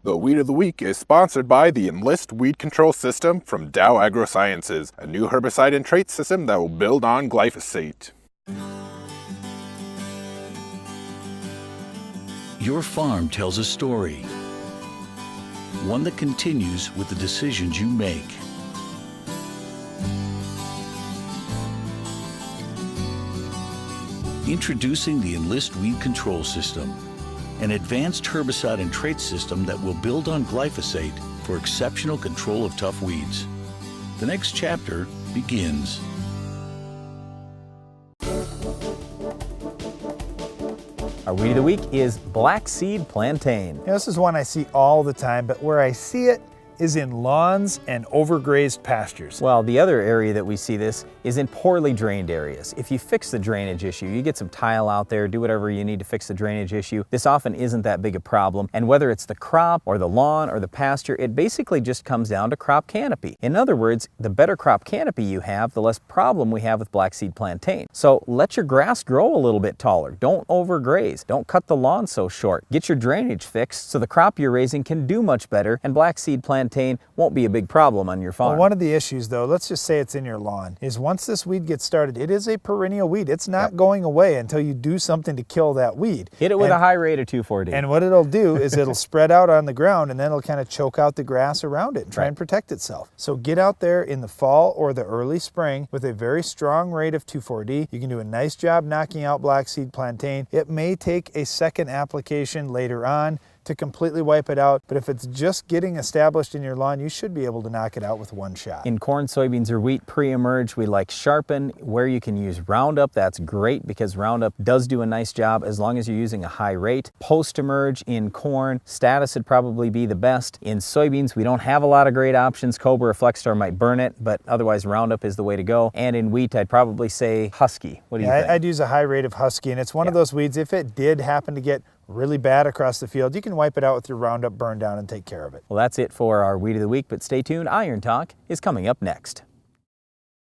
The Weed of the Week is sponsored by the Enlist Weed Control System from Dow AgroSciences, a new herbicide and trait system that will build on glyphosate. Your farm tells a story, one that continues with the decisions you make. Introducing the Enlist Weed Control System, an advanced herbicide and trait system that will build on glyphosate for exceptional control of tough weeds. The next chapter begins. Our Weed of the Week is Blackseed Plantain. This is one I see all the time, but where I see it is in lawns and overgrazed pastures. Well, the other area that we see this is in poorly drained areas. If you fix the drainage issue, you get some tile out there, do whatever you need to fix the drainage issue, this often isn't that big a problem. And whether it's the crop or the lawn or the pasture, it basically just comes down to crop canopy. In other words, the better crop canopy you have, the less problem we have with Blackseed Plantain. So let your grass grow a little bit taller. Don't overgraze. Don't cut the lawn so short. Get your drainage fixed so the crop you're raising can do much better, and Blackseed Plantain won't be a big problem on your farm. Well, one of the issues though, let's just say it's in your lawn, is once this weed gets started, it is a perennial weed. It's not going away until you do something to kill that weed. Hit it with a high rate of 2,4-D. And what it'll do is it'll spread out on the ground, and then it'll kind of choke out the grass around it and try and protect itself. So get out there in the fall or the early spring with a very strong rate of 2,4-D. You can do a nice job knocking out Blackseed Plantain. It may take a second application later on to completely wipe it out, but if it's just getting established in your lawn, you should be able to knock it out with one shot. In corn, soybeans, or wheat pre-emerge, we like Sharpen. Where you can use Roundup, that's great because Roundup does do a nice job as long as you're using a high rate. Post-emerge in corn, Status would probably be the best. In soybeans, we don't have a lot of great options. Cobra or Flexstar might burn it, but otherwise Roundup is the way to go. And in wheat, I'd probably say Husky. What do you think? I'd use a high rate of Husky, and it's one of those weeds, if it did happen to get really bad across the field, you can wipe it out with your Roundup burn down and take care of it. Well, that's it for our Weed of the Week, but stay tuned. Iron Talk is coming up next.